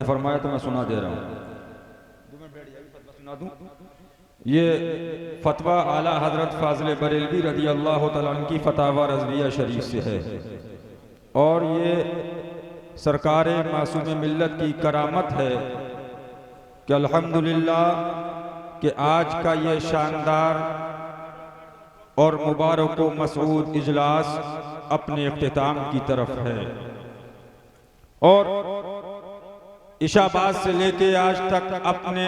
फरमाया तो मैं सुना दे रहा हूँ। सुना दूँ। ये फतवा आला हजरत फाज़िल बरेलवी रज़ी अल्लाह तआला अन्हु की फतावा रज़विया शरीफ से है और ये सरकार मासूम मिल्लत की करामत है कि अल्हम्दुलिल्लाह कि आज का ये शानदार और मुबारक व मसऊद इजलास अपने इख्तिताम की तरफ है और इशाबाद से लेके आज तक अपने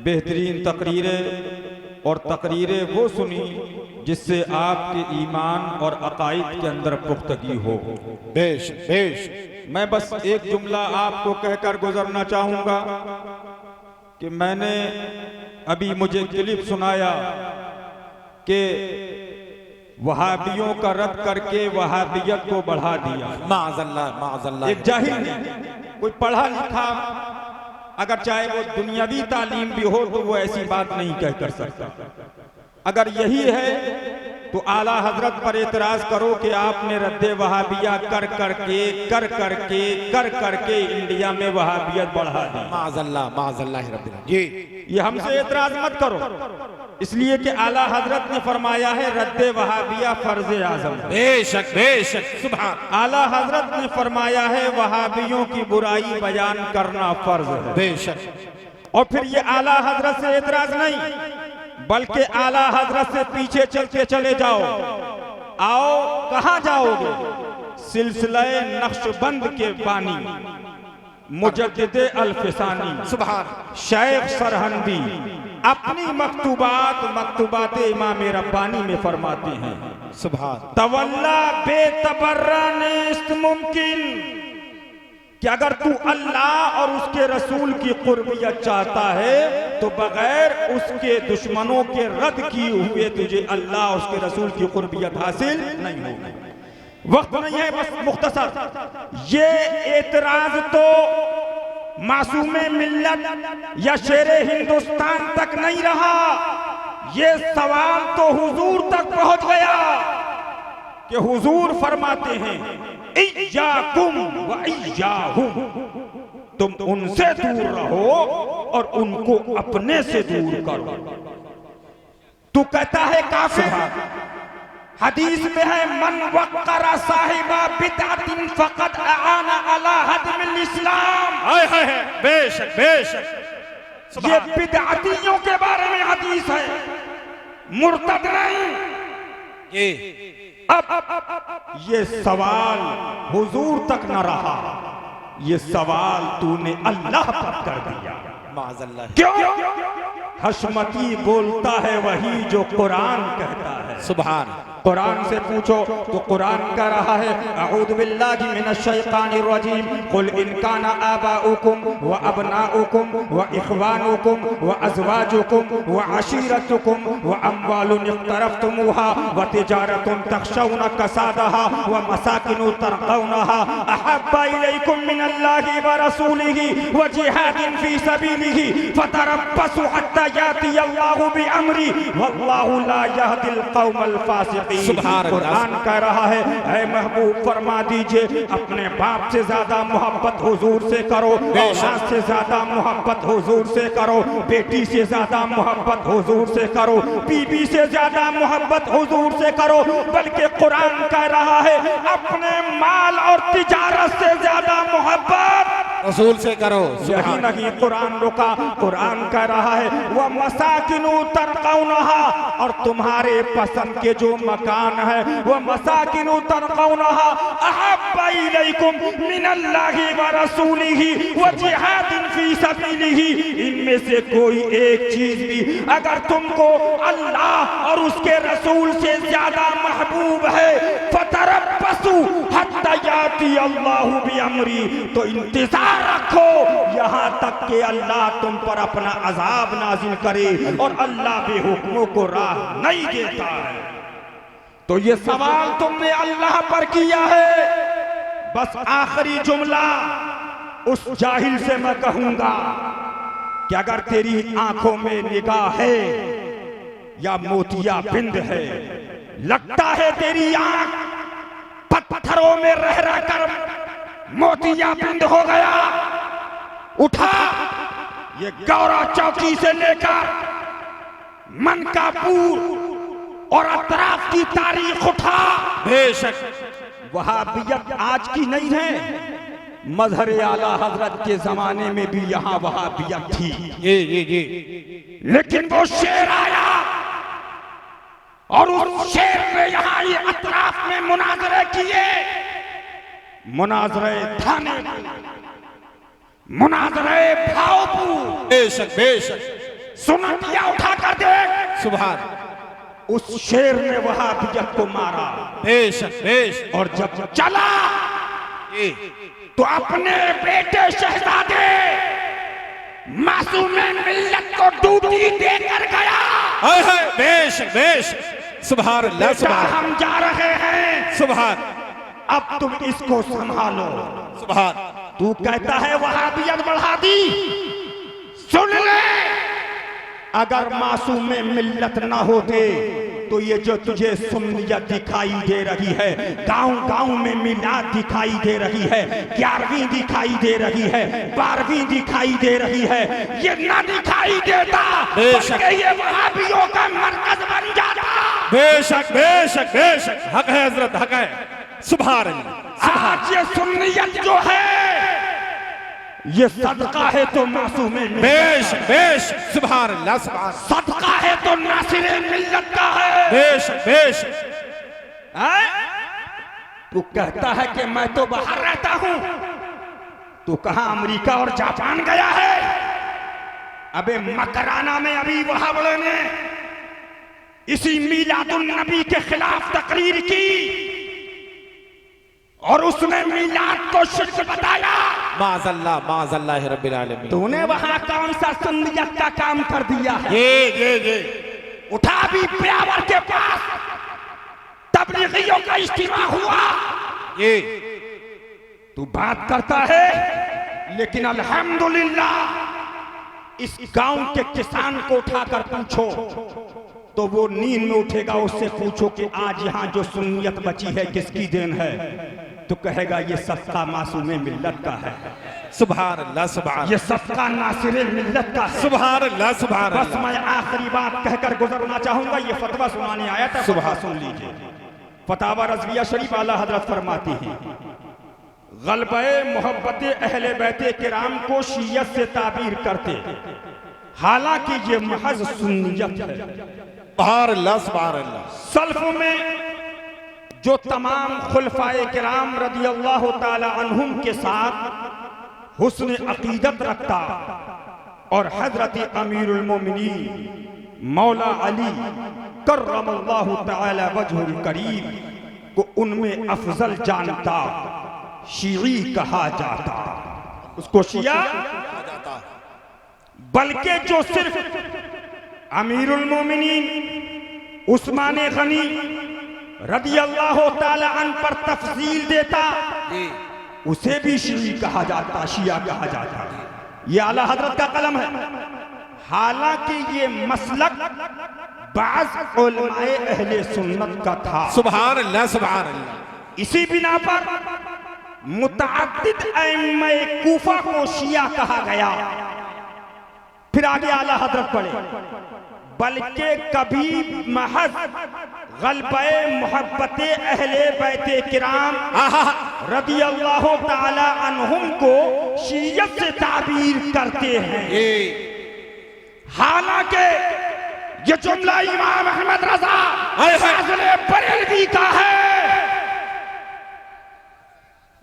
बेहतरीन तकरीरें और तकरीरें वो सुनी जिससे आपके ईमान और अकाइद के अंदर पुख्तगी हो। बेश बेश मैं बस एक जुमला आपको कहकर गुजरना चाहूँगा कि मैंने अभी मुझे क्लिप सुनाया कि वहाबियों का रद्द करके वहाबियत को बढ़ा दिया। माअज़ल्लाह एक जाहिल ने, कोई पढ़ा लिखा अगर चाहे वो दुनियावी तालीम भी हो तो वो ऐसी बात नहीं कह कर सकता। अगर यही है तो आला हजरत पर एतराज करो कि आपने रद्दे वहाबिया कर करके इंडिया में वहाबियत बढ़ा दी। माअज़ल्लाह रब्बिल जी, ये हमसे एतराज मत करो, इसलिए कि आला हजरत ने फरमाया है रद्दे वहाबिया फर्ज आजम। बेशक बेशक सुभान। आला हजरत ने फरमाया है वहाबियों की बुराई बयान करना फर्ज है। बेशक। और फिर ये आला हजरत से एतराज नहीं बल्कि आला हजरत से पीछे चल के चले जाओ। आओ कहां जाओगे? सिलसिला नक्शबंद के बानी मुजद्दिदे अल-फिसानी सुभान शेख सरहंदी अपनी मकतूबात इमाम रब्बानी में फरमाते हैं सुभान तवल्ला बेतबर्रा नेस्त मुमकिन कि अगर तू अल्लाह और उसके रसूल की कुर्बियत चाहता है तो बगैर उसके दुश्मनों के रद्द किए हुए तुझे अल्लाह उसके रसूल की कुर्बियत हासिल नहीं होगी। वक्त नहीं है, बस मुख्तसर ये एतराज तो मासूमे मिल्लत या शेरे हिंदुस्तान तक नहीं रहा, ये सवाल तो हुजूर तक पहुंच गया कि हुजूर फरमाते हैं इय्याकुम व इय्याहुम, तुम उनसे दूर रहो और उनको अपने से दूर करो। तू कहता है काफिर, हदीस में है मन वक़्क़रा साहिबा बिदअतिन फ़क़द आना अला हदमिल इस्लाम। हाय हाय बेशक बेशक। ये बिदअतियों के बारे में हदीस है, मुर्तद नहीं। अब ये सवाल हुजूर तक न रहा, ये सवाल तूने अल्लाह पर कर दिया। माअज़ल्लाह। क्यों? हशमती बोलता है वही जो कुरान कहता है। सुभान। कुरान से पूछो तो कुरान कह रहा है अऊज़ु बिल्लाहि मिनश शैतानिर रजीम कुल इन काना आबाउकुम व अबनाउकुम व इख्वानुकुम व अज़वाजुकुम व अशीरतुकुम व अम्वालुन इक़्तरफ़्तुमूहा व तिजारतुन तख़शौना कसादहा व मसाकिनु तरक़ौनहा अहब्बा इलैकुम मिनल्लाहि व रसूलिही व जिहादिन फ़ी सबीलिही फ़तरब्बसू हत्ता याति अल्लाहु बिअम्री वल्लाहु ला यहदिल क़ौमल फ़ासिक़ीन। कुरान कह रहा है ऐ महबूब फरमा दीजिए अपने बाप से ज्यादा मोहब्बत हुजूर से करो, औलाद से ज्यादा मोहब्बत हुजूर से करो, बेटी से ज्यादा मोहब्बत हुजूर से करो, बीबी से ज्यादा मोहब्बत हुजूर से करो। बल्कि कुरान कह रहा है अपने माल और तिजारत से ज्यादा मोहब्बत रसूल से करो। यही नहीं, कुरान रुका, कुरान कह रहा है वह मसाकिनु तरक़ौनहा, और तुम्हारे पसंद के जो मकान है वह मसाकिनु तरक़ौनहा अहब्बा इलैकुम मिनल्लाहि व रसूलिही व जिहादिन फ़ी सबीलिही, इनमें से कोई एक चीज भी अगर तुमको अल्लाह और उसके रसूल से ज्यादा महबूब है फतरब्बसू हत्ता याति अल्लाहु बिअम्री, तो इंतजार रखो यहां तक कि अल्लाह तुम पर अपना अजाब नाजिल करे, और अल्लाह बेहुक्मों को राह नहीं देता है। तो ये सवाल तुमने अल्लाह पर किया है। बस आखिरी जुमला उस जाहिल से मैं कहूंगा कि अगर तेरी आंखों में निगाह है या मोतिया बिंद है, लगता है तेरी आंख पत्थरों में रह रहकर मोतिया बिंद हो गया, उठा, ये गौरा चौकी से लेकर मनकापुर और अतराफ की तारीख उठा। बेशक वहाबियत आज की नहीं है, मजहर आला हजरत के जमाने में भी यहाँ वहाबियत थी। ये लेकिन वो शेर आया और उस शेर ने यहाँ ये अतराफ में मुनाजरे किए, मुनाजरे थाने, मुनाजरे भावपुर। बेशक बेशक सुनतिया उठा कर देख, सुभान। उस शेर ने वहाबियत को मारा। बेशक बेशक। और जब चला ये तो अपने बेटे शहजादे मासूम मिल्लत को ड्यूटी देकर गया। हाय हाय बेशक बेशक। सुभान अल्लाह बेटा सुभान हम जा रहे हैं, सुभान अब तुम इसको संभालो। सुभान। तू कहता है वहाबियत बढ़ा दी, सुन ले, अगर मासूम में मिल्लत ना होते तो ये जो तुझे सुन्नियत दिखाई दे रही है, गांव गांव में मिलाद दिखाई दे रही है, 11वीं दिखाई दे रही है, 12वीं दिखाई दे रही है, ये ना दिखाई देता, बल्कि ये वहाबियों का मरकज बन जाता। बेशक बेशक बेशक। हक है हजरत, हक है। सुभान अल्लाह। आज ये सुन्नियत जो है ये सदका है तो मासूम में बेशक बेशक। सुभान अल्लाह सुभान। सदका है तो नासिरे मिल्लत का है। बेशक बेशक। तू कहता है कि मैं तो बाहर रहता हूं, तू कहां अमेरिका और जापान गया है? अबे मकराना में अभी वहाबड़े ने इसी मीलादुन नबी के खिलाफ तकरीर की और उसने मीलाद को शिर्क बताया। माज़अल्लाह रब्बिल आलमीन। तूने वहां कौन सा सुन्नियत का काम कर दिया है? ये उठा भी ब्यावर के पास तबलीगियों का इज्तिमा हुआ। ये तू बात करता है, लेकिन अल्हम्दुलिल्लाह इस गांव के किसान को उठाकर पूछो तो वो नींद में उठेगा, उससे पूछो कि आज यहाँ जो सुन्नियत बची है किसकी देन है, तो कहेगा ये सबका मासूम मिल्लत का है। सुभान अल्लाह सुभान। ये सबका नासिर मिल्लत का है। सुभान अल्लाह सुभान। बस मैं आखिरी बात कहकर गुजरना चाहूंगा। ये फतवा सुनाने आया था, सुबह सुन लीजिए। फतावा रज़विया शरीफ आला हजरत फरमाती हैं, गलबे मोहब्बत अहले बैते किराम को शियत से ताबीर करते, हालांकि ये महज सुन्नियत है। सुभान अल्लाह सुभान अल्लाह। सल्फ में जो तमाम खुलफाए किराम रदियल्लाहु ताला अन्हुम के साथ हुस्न अकीदत रखता और हजरत अमीरुल मोमिनीन मौला अली कर्रमल्लाहु ताला वजहुल करीम को उनमें अफजल जानता, शीई कहा जाता। उसको शिया बल्कि जो सिर्फ अमीरुल मोमिनीन उस्मान गनी रदियल्लाहु ताला अन पर तफसील देता, उसे भी शीई कहा जाता, शिया कहा जाता। ये आला हजरत का कलम है। हालांकि ये मसलक बाज़ उलमाए अहले सुन्नत का था। सुभान अल्लाह सुभान अल्लाह। इसी बिना पर मुतअद्दिद अइम्माए कूफा को शिया कहा गया। फिर आगे आला हजरत पढ़े, बल्कि कभी महज गलबे मोहब्बत अहले बैते किराम रदियल्लाहु ताला अन्हुम को शियत से ताबीर करते हैं। हालांकि ये जुमला इमाम अहमद रजा फाज़िले बरेलवी का है।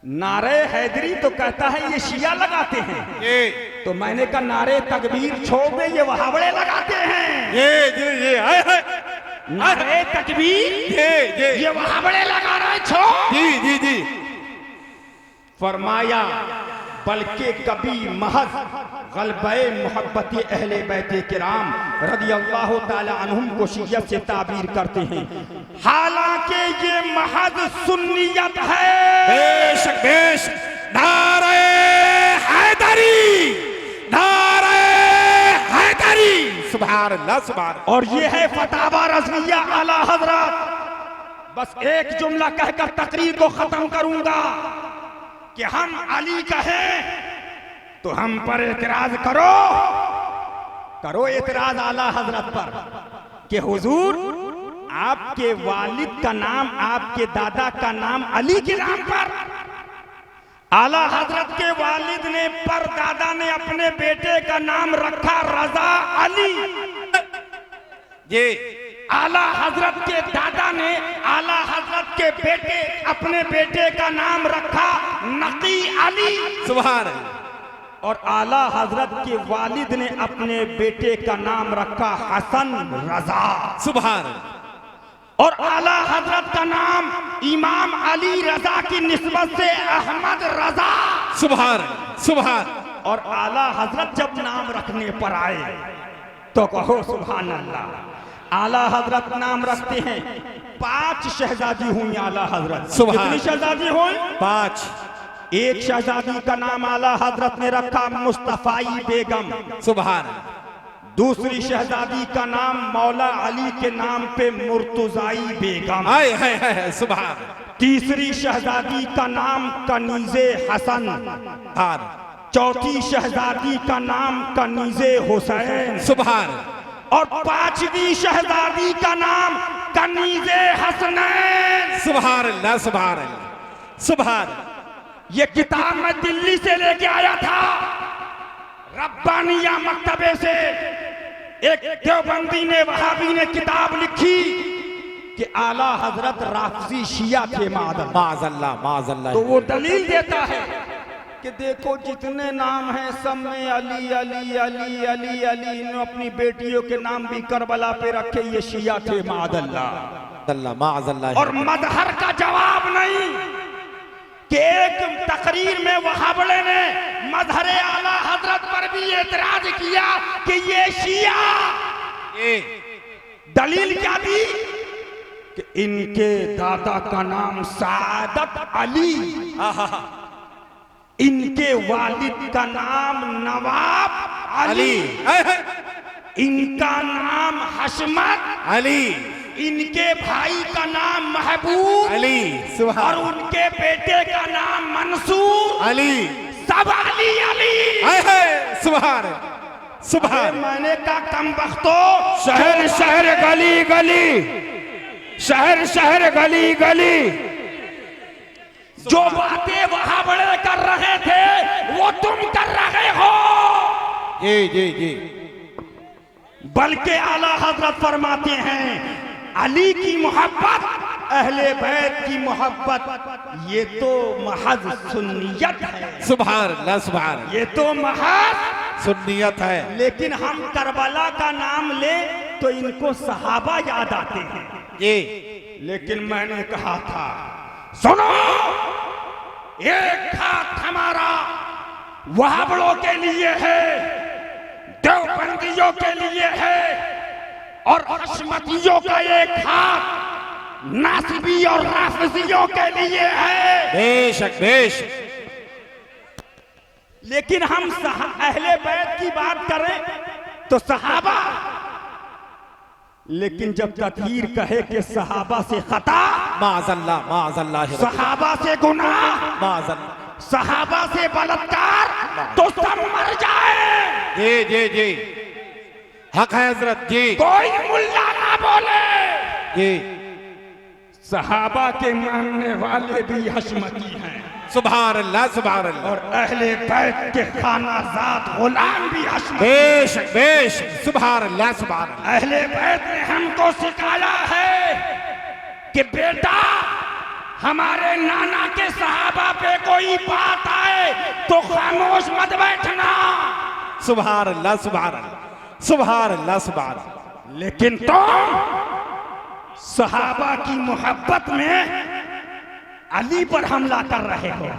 नारे हैदरी तो कहता है ये शिया लगाते हैं, तो मैंने कहा नारे तकबीर छोड़ दे, ये वहावड़े लगाते हैं। ये नारे तकबीर ये वहावड़े लगा रहे, छोड़। जी फरमाया बल्कि कभी महज गलबे मोहब्बत अहले बैते किराम रदियल्लाहु ताला अन्हुम को शियत से ताबीर करते हैं, हालांकि ये महज सुन्नियत है। बेशक बेशक। नारे हैदरी, नारे हैदरी। सुभान अल्लाह सुभान। और ये है फतावा रज़विया आला हजरत। बस एक जुमला कहकर तकरीर को खत्म करूंगा कि हम अली कहें तो हम पर एतराज करो, करो एतराज आला हजरत पर कि हुजूर आपके वालिद का नाम, आपके दादा का नाम अली के नाम पर, आला हजरत के वालिद ने पर दादा ने अपने बेटे का नाम रखा रजा अली जी। आला हजरत के दादा ने आला हजरत के बेटे अपने बेटे का नाम रखा नकी अली सुभान अल्लाह। और आला हजरत के वालिद ने अपने बेटे का नाम रखा हसन रजा सुभान अल्लाह। और आला हजरत का नाम इमाम अली रजा की निस्बत से अहमद रजा सुभान सुभान। और आला हजरत जब नाम रखने पर आए तो कहो सुभान अल्लाह। आला हजरत नाम रखते हैं, 5 शहजादी हुई आला हजरत। कितनी शहजादी हुई? 5। एक शहजादी का नाम आला हजरत ने रखा मुस्तफाई बेगम सुभान। दूसरी शहजादी का नाम मौला अली के नाम पे मुर्तुजाई बेगम सुभान। तीसरी शहजादी का नाम कनीजे हसन। चौथी शहजादी का नाम कनीजे हुसैन सुभान। और 5वीं शहजादी का नाम कनीजे हसनैन सुभान अल्लाह सुभान अल्लाह सुभान। ये किताब मैं दिल्ली से लेके आया था, रब्बानिया मकतबे से। एक देवबंदी ने, वहाबी ने किताब लिखी कि आला हजरत राफजी शिया थे माज़अल्लाह माज़अल्लाह। तो वो दलील देता है कि देखो जितने नाम हैं सब में अली अली अली अली अली। इन्होंने अपनी बेटियों के नाम भी करबला पे रखे, ये शिया थे माज़अल्लाह माज़अल्लाह। और मजहर का जवाब नहीं कि एक तकरीर में वहाबड़े ने मजहर आला हजरत पर भी एतराज किया कि ये शिया। दलील क्या दी कि इनके दादा का नाम सादत अली, इनके वालिद का नाम नवाब अली, इनका नाम हशमत अली, इनके भाई का नाम महबूब अली और उनके बेटे का नाम मंसूर अली, सब अली अली सुभान सुभान। मैंने कहा कम बख्तो, शहर शहर गली गली, शहर शहर गली गली जो बातें वहां बड़े कर रहे थे वो तुम कर रहे हो। जी जी जी। बल्कि आला हजरत फरमाते हैं अली की मोहब्बत, अहले बैत की मोहब्बत, ये तो महज सुन्नियत है। सुभान अल्लाह सुभान। ये तो महज सुन्नियत है। लेकिन हम करबला का नाम ले तो इनको सहाबा याद आते हैं जी। लेकिन मैंने कहा था सुनो, एक हाथ हमारा वहाबड़ों के लिए है, देवबंदियों के लिए है, और हशमतियों का एक हाथ नासिबी और राफिजियों के लिए है। बेशक बेशक। लेकिन हम अहले बैत की बात करें तो सहाबा, लेकिन जब तकदीर कहे कि सहाबा से खता, माज़अल्लाह माज़अल्लाह, सहाबा से गुनाह, माज़अल्लाह, सहाबा से बलात्कार, तो सब मर जाए। जी जी जी, हक है हजरत जी। कोई मुल्ला ना बोले जी। सहाबा के मानने वाले भी हशमती हैं। सुभान अल्लाह सुभान अल्लाह। और अहले बैत के खानाजात गुलाम भी हशमती। बेशक बेशक। सुभान अल्लाह सुभान अल्लाह। अहले बैत ने हमको सिखाया है कि बेटा हमारे नाना के सहाबा पे कोई बात आए तो खामोश मत बैठना। सुभान अल्लाह सुभान अल्लाह सुभान अल्लाह सुभान। लेकिन तुम सहाबा की मोहब्बत में अली पर हमला कर रहे हो,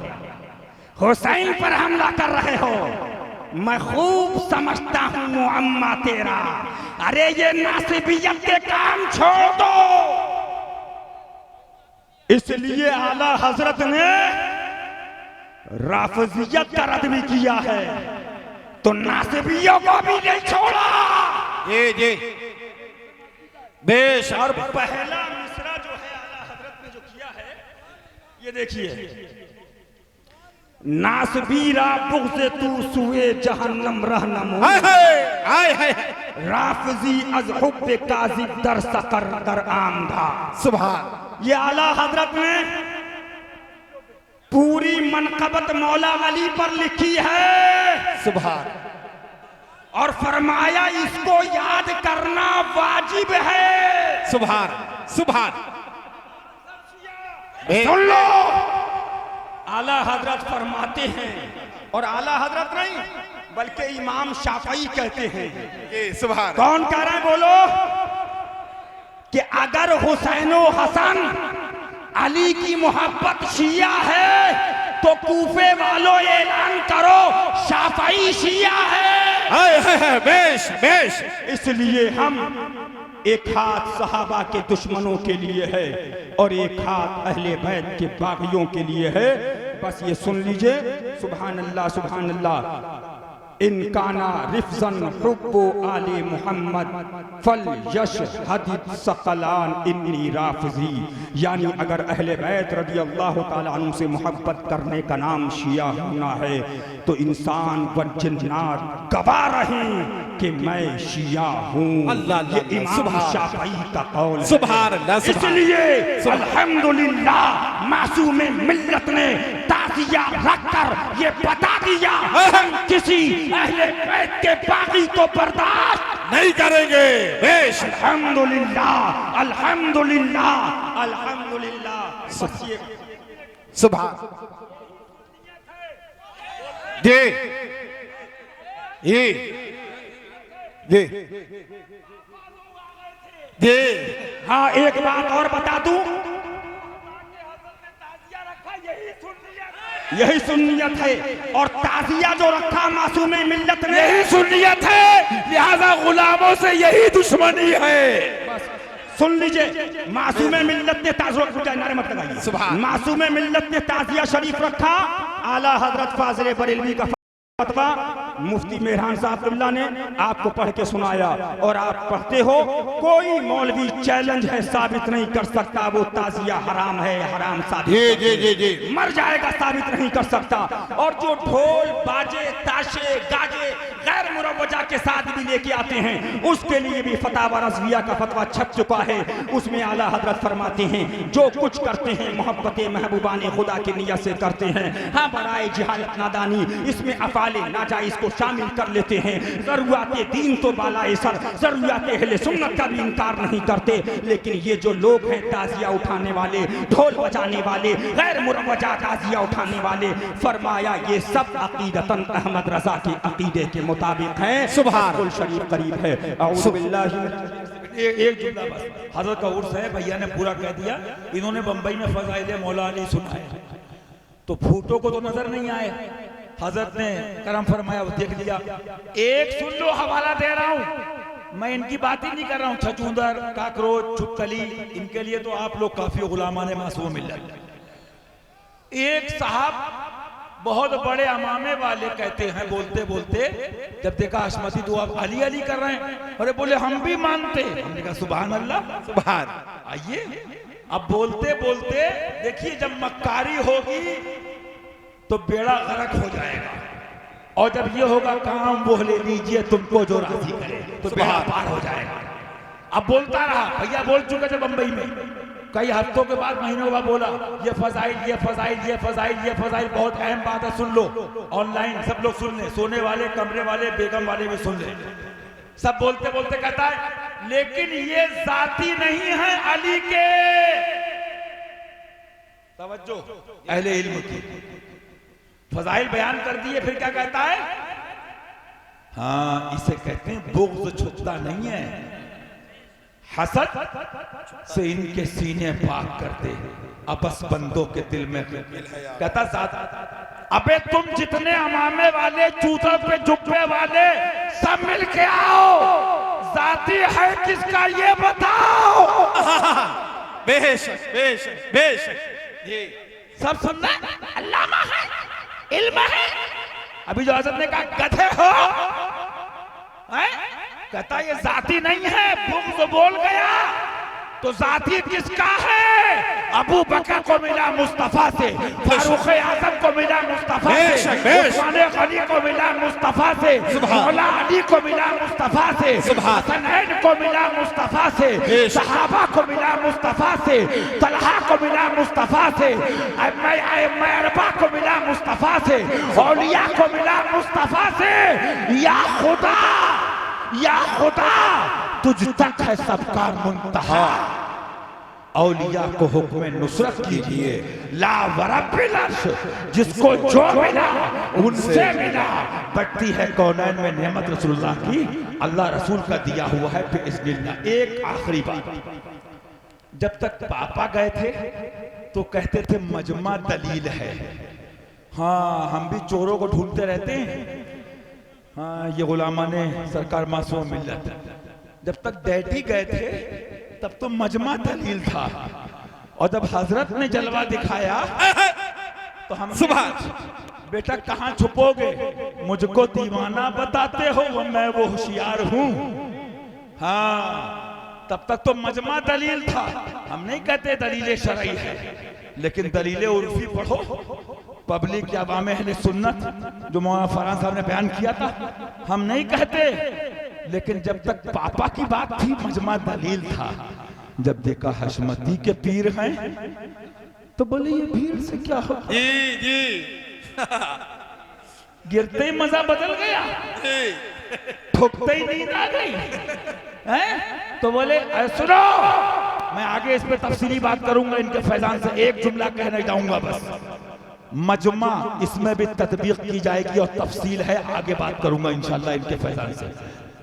हुसैन पर हमला कर रहे हो। मैं खूब समझता हूं मुअम्मा तेरा। अरे ये नासिबियत के काम छोड़ दो। इसलिए आला हजरत ने राफिजियत का रद्द भी किया है, तो नासिबियों को भी नहीं छोड़ा। जी जी बेश। और पहला मिसरा जो है आला हजरत ने जो किया है, ये देखिए, नासबीरा बुग़्ज़े तू सुए जहन्नम रहनमो राफजी अज हुब्बे काज़िब दर सकर दर आमदा। सुभान। ये आला हजरत ने पूरी मनक़बत मौला अली पर लिखी है। सुभान। और फरमाया इसको याद करना वाजिब है। सुभान सुभान। सुन लो, आला हजरत फरमाते हैं, और आला हजरत नहीं बल्कि इमाम शाफई कहते हैं। सुभान। कौन कह रहे हैं बोलो? कि अगर हुसैनो हसन अली की मोहब्बत शिया है तो कूफे वालों ऐलान करो शाफई शिया है। बेश बेश। इसलिए हम एक हाथ सहाबा के दुश्मनों के लिए है और एक हाथ अहले बैत के बागियों के लिए है। बस ये सुन लीजिए। सुभान अल्लाह सुभान अल्लाह। इनकाना रिफ्जन हुब्बो आले मोहम्मद फल यश हदीद सकलान इन्नी राफजी। यानी अगर अहले बैत रज़ी अल्लाह ताला अन्हु से मोहब्बत करने का नाम शिया होना है तो इंसान व जिन्नात गवाह रहें कि मैं शिया हूँ। ये इमाम शाफई का कौल है। सुभान अल्लाह। इसलिए अल्हम्दुलिल्लाह मासूम मिल्लत ने ताज़िया रखकर ये बता दिया हम किसी अहले बैत के बागी को बर्दाश्त नहीं करेंगे। बेश। अल्हम्दुलिल्लाह अल्हम्दुलिल्लाह अल्हम्दुलिल्लाह। सुभान। जी जी जी। हाँ, एक बात और बता दूं, यही सुन्नियत है। और ताजिया जो रखा मासूम मिल्लत ने यही सुन्नियत है, लिहाजा गुलामों से यही दुश्मनी है। सुन लीजिए, मासूम मिल्लत ने ताजिया, नारे मत लगाइए। मासूम मिल्लत ने ताजिया शरीफ रखा। आला हजरत फाजिल बरेलवी का फतवा मुफ्ती मेहरान साहब अब्दुल्ला ने आपको पढ़ के सुनाया और आप पढ़ते हो। कोई मौलवी चैलेंज है साबित नहीं कर सकता वो ताजिया हराम है, हराम साबित जी मर जाएगा, साबित नहीं कर सकता। और जो ढोल बाजे ताशे गाजे गैर मुरवजा के साथ भी लेके आते हैं उसके लिए भी फतावा रज़विया का फतवा छप चुका है। उसमें आला हजरत फरमाते हैं जो कुछ करते हैं मोहब्बत महबूबाने खुदा की नियत से करते हैं। हाँ, बराए जिहालत नादानी इसमें अफ़ाले नाजायज़ को शामिल कर लेते हैं। ज़रूराते दीन तो बालाए सर, ज़रूराते अहले सुन्नत का भी इनकार नहीं करते। लेकिन ये जो लोग हैं ताजिया उठाने वाले, ढोल बजाने वाले, गैर मुरवजा ताजिया उठाने वाले, फरमाया ये सब अकीदतन अहमद रज़ा के अकीदे के मुताबिक हैं। सुभान शरीफ करीब है। एक जुमला बस, हजरत का उर्स है, भैया ने पूरा कह दिया। इन्होंने बंबई में फज़ाइल मौला अली सुना है तो फूटो को तो नजर नहीं आए। हजरत ने करम फरमाया, वो देख लिया। एक सुन लो, हवाला दे रहा हूं, मैं इनकी बात ही नहीं कर रहा हूं। छचूंदर, काकरोच, छुपकली, इनके लिए तो आप लोग काफी गुलामाने मासूम मिल जाए। एक साहब बहुत बड़े अमामे वाले कहते हैं, बोलते बोलते जब देखा हशमती तो आप अली अली कर रहे हैं, अरे बोले हम भी मानते। हमने कहा सुभान अल्लाह सुभान। आइए, अब बोलते बोलते देखिए जब मक्कारी होगी तो बेड़ा गर्क हो जाएगा, और जब ये होगा काम वो ले लीजिए तुमको जो राजी करे तो बेड़ा पार हो जाएगा। अब बोलता रहा, भैया बोल चुके थे बंबई में, कई हफ्तों के बाद, महीनों के बाद बोला ये फजाइल ये फजाइल ये फजाइल ये फजाइल, बहुत अहम बात है, सुन लो। ऑनलाइन सब लोग सुन ले, सोने वाले, कमरे वाले, बेगम वाले भी सुन ले। सब बोलते बोलते कहता है लेकिन ये जाती नहीं है अली के। तवज्जो अहले इल्म की, फजाइल बयान कर दिए, फिर क्या कहता है? हाँ, इसे कहते हैं बुग़्ज़ छुपता नहीं है, हसद से इनके सीने पाक करते आपस बंदों के दिल में। कहता साथ, अबे तुम जितने अमामे वाले, चूतों पे जुब्बे वाले, सब मिल के आओ, जाती है किसका ये बताओ। बेशक बेशक बेशक। सब सुनना, अल्लामा है, इल्म है। अभी जो हज़रत ने कहा गधे हो, कहता ये जाती नहीं है, बुग़्ज़ बोल गया तो जाती किसका है? अबू बकर को मिला मुस्तफा से, फारूक आजम को मिला मुस्तफा से, उस्मान गनी को मिला मुस्तफा से, मौला अली को मिला मुस्तफा से, हसनैन को मिला मुस्तफा से, सहाबा को मिला मुस्तफा से, तलहा को मिला मुस्तफा से, अरबा को मिला मुस्तफा से, औलिया को मिला मुस्तफा से। या खुदा तुझ तक है सबका मुंतहा, औलिया को हुक्म नुसरत कीजिए, ला वरब्बिल अर्श, जिसको जो मिला उनसे मिला। बढ़ती है कौनैन में नेमत रसूलुल्लाह की, अल्लाह रसूल का दिया हुआ है बिइज़्निल्लाह। एक आखिरी बात, जब तक पापा गए थे तो कहते थे मजमा दलील है। हाँ, हम भी चोरों को ढूंढते रहते हैं। हाँ, ये गुलामा ने सरकार मासूम मिल्लत। जब तक डैडी गए थे तब तो मजमा दलील था, और जब हजरत ने जलवा दिखाया तो हम सुभान, बेटा कहाँ छुपोगे, मुझको दीवाना बताते हो, मैं वो होशियार हूँ। हाँ, तब तक तो मजमा दलील था। हम नहीं कहते दलील शरई है, लेकिन दलील उर्फी पढ़ो। पब्लिक या अवाम अहले सुन्नत जो मौलाना फरहान साहब ने बयान किया था, हम नहीं कहते, लेकिन जब तक पापा की बात थी मजमा दलील था। जब देखा हशमती के पीर हैं तो बोले ये भीड़ से क्या हो, जी जी गिरते ही मजा बदल गया, ठोकते ही नींद आ गई हैं? तो बोले सुनो, मैं आगे इस पे तफसीली बात करूंगा, इनके फैजान से एक जुमला कहने जाऊंगा बस। मजमा इसमें भी तत्बीक की जाएगी और तफसील है, आगे बात करूंगा इंशाल्लाह इनके फैजान से।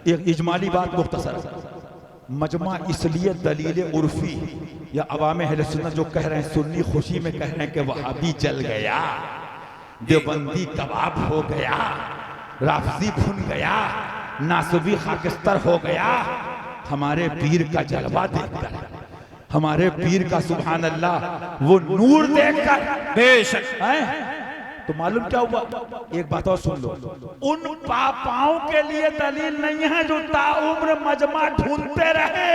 एक इजमाली बात मुख्तसर, मजमा इसलिए दलील उर्फी या अवाम अहले सुन्नत जो कह रहे हैं, सुन्नी खुशी में कह रहे हैं कि वहाबी जल गया, देवबंदी कबाब हो गया, राफजी भुन गया, नासबी खाकिस्तर हो गया, हमारे पीर का जलवा देखकर, हमारे पीर का सुभान अल्लाह वो नूर देखकर बेशक है। तो मालूम क्या हुआ, एक बात और सुन लो, उन पापाओं के लिए दलील नहीं है जो ताउम्र मजमा ढूंढते रहे,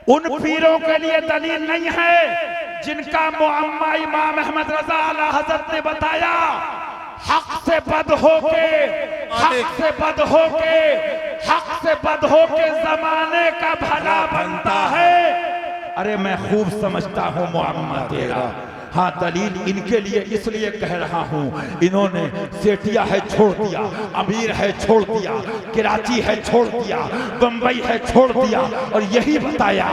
उन पीरों के लिए दलील नहीं है जिनका मुअम्मा इमाम अहमद रजा आला हजरत ने बताया, हक से बद होके, हक से बद होके, हक से बद होके जमाने का भला बनता है। अरे मैं खूब समझता हूँ मुअम्मा तेरा। हाँ, दलील इनके लिए इसलिए कह रहा हूँ, इन्होंने सेठिया है छोड़ दिया, अमीर है छोड़ दिया, कराची है छोड़ दिया, बम्बई है छोड़ दिया, और यही बताया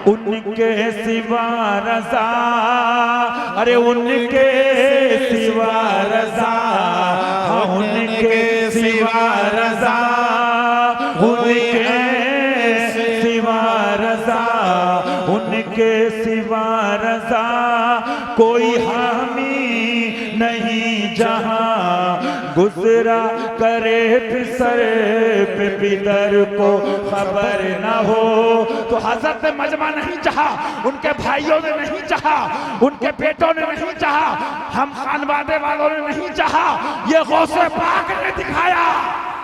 उनके सिवा रज़ा, अरे उनके सिवा रज़ा, उनके सिवा रज़ा, उनके सिवा रज़ा, उनके सिवा रज़ा कोई हामी नहीं जहां, गुजरा करे फिसर पे पिदर को खबर न हो। तो हजरत ने मजमा नहीं चाहा, उनके भाइयों ने नहीं चाहा, उनके बेटों ने नहीं चाहा, हम खानवादे वालों ने नहीं चाहा, ये गौसे पाक ने दिखाया।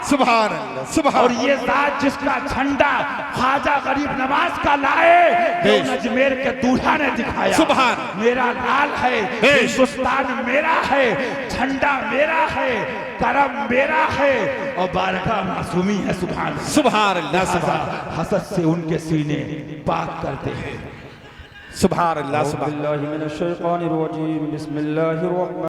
सुभान अल्लाह, सुभान। और ये जात जिसका झंडा ख्वाजा गरीब नवाज का लाए, जो अजमेर के दूल्हा ने दिखाया। सुभान। मेरा लाल है, हिंदुस्तान मेरा है, झंडा मेरा है, करम मेरा है, और बारगाह मासूमी है। सुभान सुभान अल्लाह, सुभान। हसद से उनके सीने पाक करते हैं। सुभान अल्लाह, सुभान। बिस्मिल्लाहिर्रहमानिर्रहीम, बिस्मिल्लाहिर्रहमानिर्रहीम।